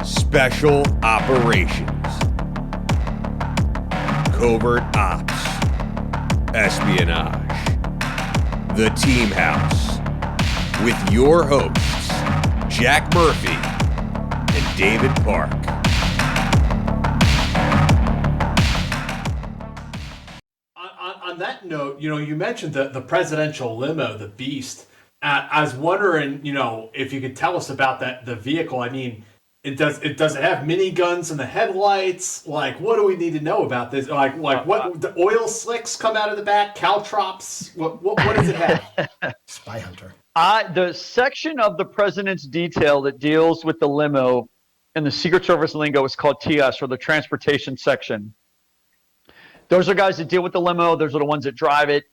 Special Operations, Covert Ops, Espionage, The Team House, with your hosts, Jack Murphy and David Park. On that note, you mentioned the presidential limo, the Beast. I was wondering, if you could tell us about the vehicle. I mean, does it have miniguns in the headlights? Like, what do we need to know about this? Like what the oil slicks come out of the back? Caltrops? What does it have? Spy Hunter. The section of the president's detail that deals with the limo in the Secret Service lingo is called TS, or the transportation section. Those are guys that deal with the limo. Those are the ones that drive it.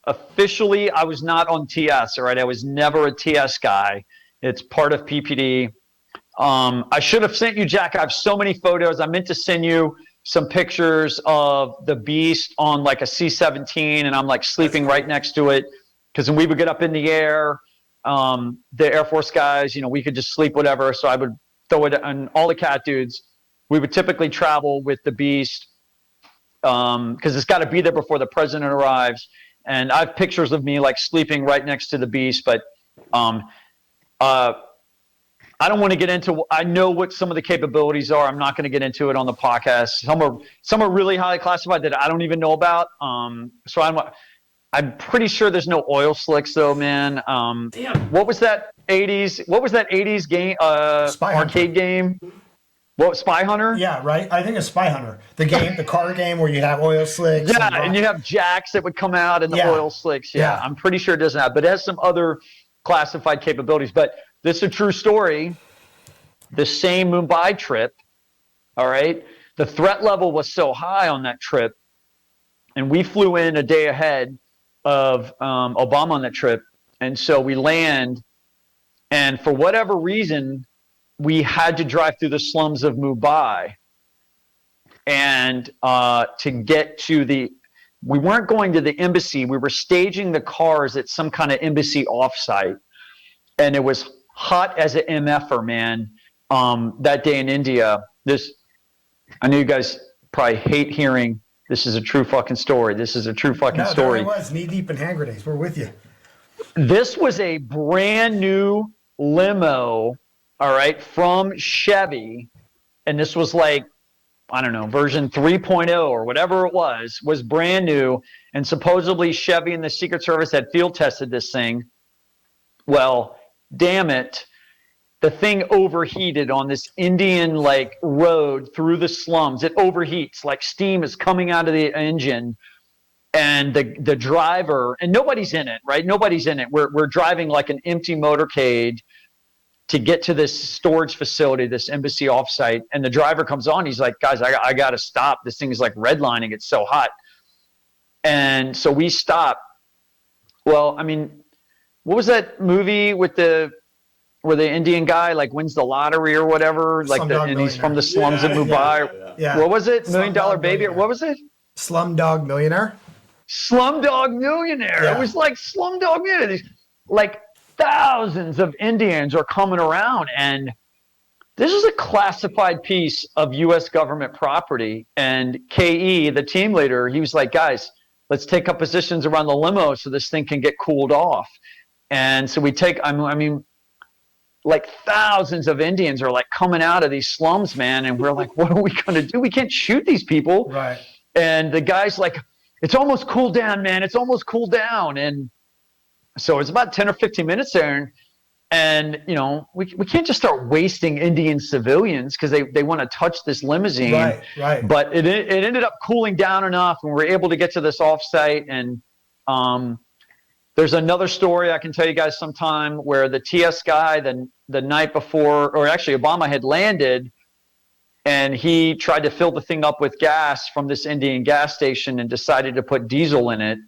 Officially, I was not on TS, all right? I was never a TS guy. It's part of PPD. I should have sent you, Jack. I have so many photos. I meant to send you some pictures of the Beast on like a C-17, and I'm like sleeping right next to it. Because when we would get up in the air, the Air Force guys, we could just sleep whatever. So I would throw it on all the cat dudes. We would typically travel with the Beast because it's got to be there before the president arrives. And I have pictures of me like sleeping right next to the Beast. But I don't want to get into. I know what some of the capabilities are. I'm not going to get into it on the podcast. Some are really highly classified that I don't even know about. So I'm pretty sure there's no oil slicks though, man. Damn. What was that 80s? What was that 80s game? Arcade game? What, Spy Hunter? Yeah, right. I think it's Spy Hunter. The game, the car game where you have oil slicks. Yeah, and you have jacks that would come out and the oil slicks. Yeah, I'm pretty sure it doesn't have, but it has some other classified capabilities. But this is a true story. The same Mumbai trip, all right? The threat level was so high on that trip, and we flew in a day ahead of Obama on that trip. And so we land, and for whatever reason, we had to drive through the slums of Mumbai. And to get to we weren't going to the embassy. We were staging the cars at some kind of embassy offsite. And it was hot as an MFer, man, that day in India. I know you guys probably hate hearing this is a true fucking story. This is a true fucking story. No, it was knee deep in hand grenades. We're with you. This was a brand new limo, all right, from Chevy. And this was like, I don't know, version 3.0 or whatever it was brand new. And supposedly Chevy and the Secret Service had field tested this thing. Well, damn it. The thing overheated on this Indian road through the slums. It overheats, like steam is coming out of the engine, and the driver, and nobody's in it, right? Nobody's in it. We're driving like an empty motorcade to get to this storage facility, this embassy offsite, and the driver comes on. He's like, "Guys, I got to stop. This thing is like redlining. It's so hot." And so we stop. Well, I mean, what was that movie with where the Indian guy wins the lottery or whatever, and he's from the slums of Mumbai? Yeah. What was it? $1 Million Baby? What was it? Slumdog Millionaire. Slumdog Millionaire. Yeah. It was like Slumdog Millionaire. These, thousands of Indians are coming around, and this is a classified piece of U.S. government property. And KE, the team leader, he was like, "Guys, let's take up positions around the limo so this thing can get cooled off." And so we take, thousands of Indians are coming out of these slums, man. And we're like, what are we going to do? We can't shoot these people. Right. And the guy's like, "It's almost cooled down, man. It's almost cooled down." And so it's about 10 or 15 minutes there. And we can't just start wasting Indian civilians because they want to touch this limousine. Right. But it ended up cooling down enough, and we were able to get to this offsite. And there's another story I can tell you guys sometime where the TS guy, the night before, or actually Obama had landed, and he tried to fill the thing up with gas from this Indian gas station and decided to put diesel in it.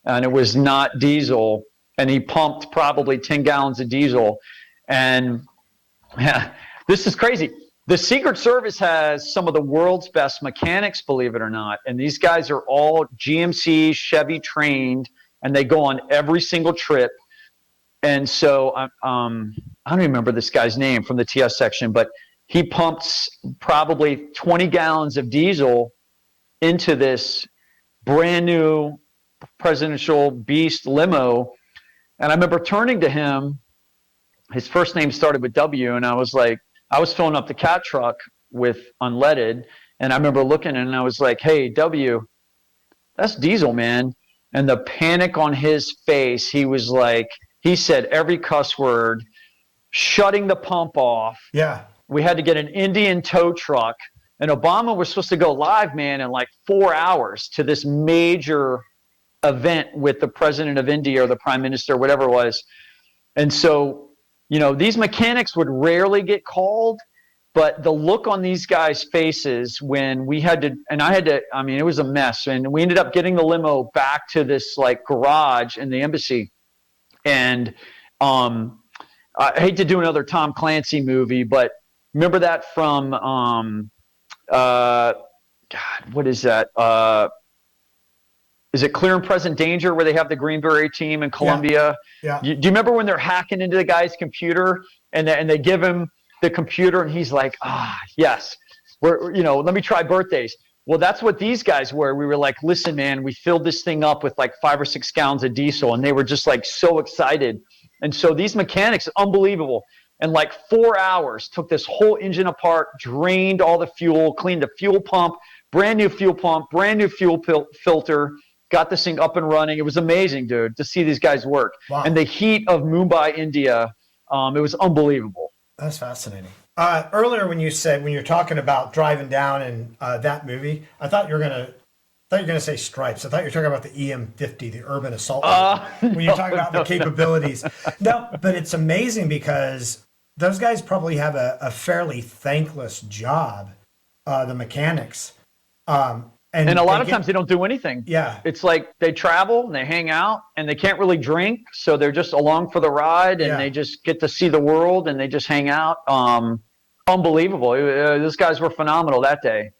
And it was not diesel. And he pumped probably 10 gallons of diesel. And this is crazy. The Secret Service has some of the world's best mechanics, believe it or not. And these guys are all GMC, Chevy trained, and they go on every single trip. And so I don't remember this guy's name from the TS section, but he pumps probably 20 gallons of diesel into this brand new presidential beast limo. And I remember turning to him. His first name started with W, and I was filling up the cat truck with unleaded, and I remember looking and I was like, "Hey, W, that's diesel, man." And the panic on his face, he said every cuss word, shutting the pump off. Yeah. We had to get an Indian tow truck, and Obama was supposed to go live, man, in like 4 hours to this major event with the president of India or the prime minister, whatever it was. And so, these mechanics would rarely get called, but the look on these guys' faces when we had to, and I had to, it was a mess. And we ended up getting the limo back to this like garage in the embassy. And I hate to do another Tom Clancy movie, but remember that from, God, what is that? Is it Clear and Present Danger where they have the Green Beret team in Colombia? Yeah. Do you remember when they're hacking into the guy's computer and they give him the computer and he's like, yes, let me try birthdays. Well, that's what these guys were. We were like, listen, man, we filled this thing up with like 5 or 6 gallons of diesel, and they were just like so excited. And so these mechanics, unbelievable. And like 4 hours, took this whole engine apart, drained all the fuel, cleaned the fuel pump, brand new fuel filter, got this thing up and running. It was amazing, dude, to see these guys work. Wow. And the heat of Mumbai, India, it was unbelievable. That's fascinating. Earlier, when you're talking about driving down in that movie, I thought you were gonna say Stripes. I thought you were talking about the EM50, the Urban Assault. When you're talking about the capabilities. No, but it's amazing because those guys probably have a fairly thankless job, the mechanics. And a lot of times they don't do anything. Yeah. It's like they travel and they hang out and they can't really drink. So they're just along for the ride and they just get to see the world and they just hang out. Unbelievable. Those guys were phenomenal that day.